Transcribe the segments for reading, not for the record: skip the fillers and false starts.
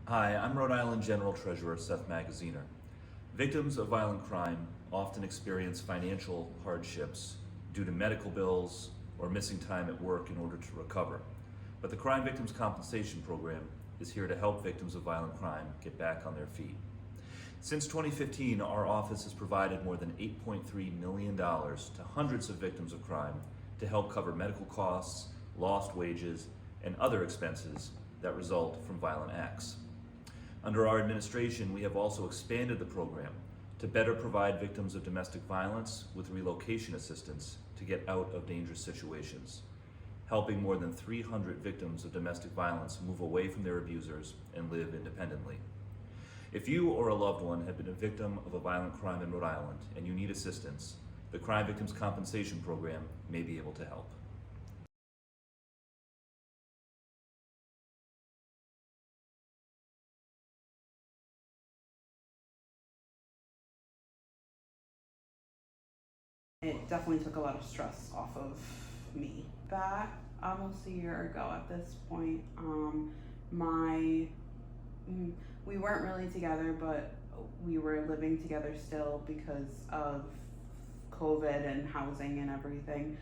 Hi, I'm Rhode Island General Treasurer Seth Magaziner. Victims of violent crime often experience financial hardships due to medical bills or missing time at work in order to recover. But the Crime Victims Compensation Program is here to help victims of violent crime get back on their feet. Since 2015, our office has provided more than $8.3 million to hundreds of victims of crime to help cover medical costs, lost wages, and other expenses that result from violent acts. Under our administration, we have also expanded the program to better provide victims of domestic violence with relocation assistance to get out of dangerous situations, helping more than 300 victims of domestic violence move away from their abusers and live independently. If you or a loved one have been a victim of a violent crime in Rhode Island and you need assistance, the Crime Victims Compensation Program may be able to help. It definitely took a lot of stress off of me. Back almost a year ago at this point, my we weren't really together, but we were living together still because of COVID and housing and everything.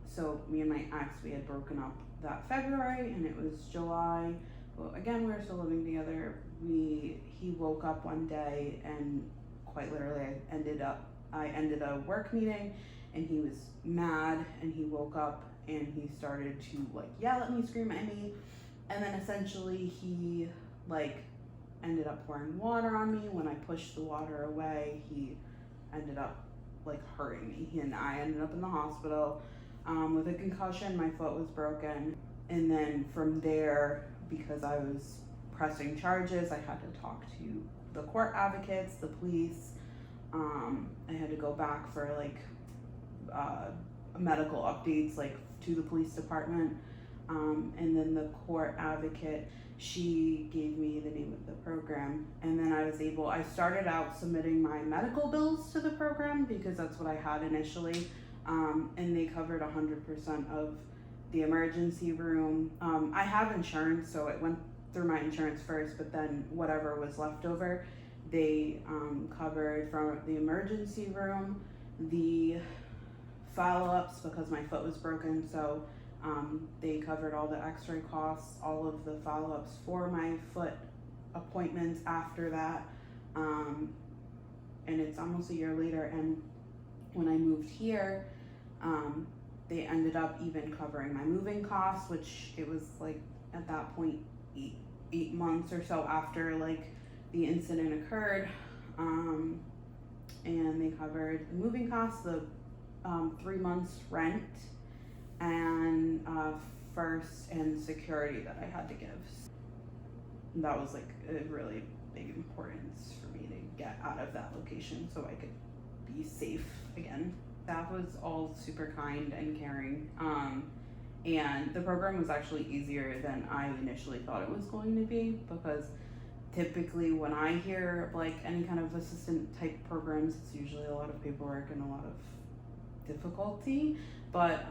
So me and my ex, we had broken up that February, and it was July. Well, again, we were still living together. He woke up one day, and quite literally, I ended a work meeting, and he was mad, and he woke up and he started to yell at me, scream at me, and then essentially he ended up pouring water on me. When I pushed the water away, he ended up hurting me, and I ended up in the hospital with a concussion. My foot was broken, and then from there, because I was pressing charges, I had to talk to the court advocates, the police. I had to go back for medical updates to the police department, and then the court advocate, she gave me the name of the program, and then I started out submitting my medical bills to the program because that's what I had initially, and they covered 100% of the emergency room. I have insurance, so it went through my insurance first, but then whatever was left over, they covered from the emergency room, the follow-ups because my foot was broken, so they covered all the x-ray costs, all of the follow-ups for my foot appointments after that, and it's almost a year later, and when I moved here, they ended up even covering my moving costs, which it was at that point 8 months or so after the incident occurred, and they covered the moving costs, the 3 months rent, and first and security that I had to give. That was a really big importance for me to get out of that location so I could be safe again. Staff was all super kind and caring, and the program was actually easier than I initially thought it was going to be, because typically when I hear of any kind of assistant type programs, it's usually a lot of paperwork and a lot of difficulty. But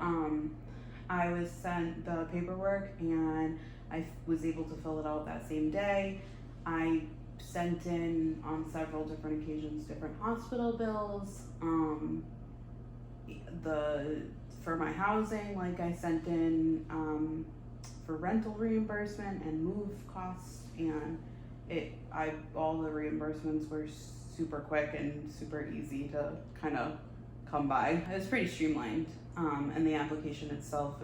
I was sent the paperwork, and I was able to fill it out that same day. I sent in on several different occasions different hospital bills. For my housing, I sent in for rental reimbursement and move costs, and all the reimbursements were super quick and super easy to kind of come by. It was pretty streamlined, and the application itself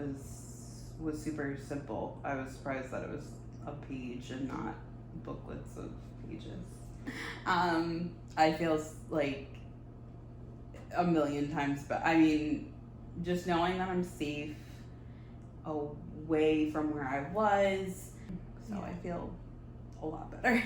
was super simple. I was surprised that it was a page and not booklets of pages. I feel a million times better. I mean, just knowing that I'm safe away from where I was, so I feel a lot better.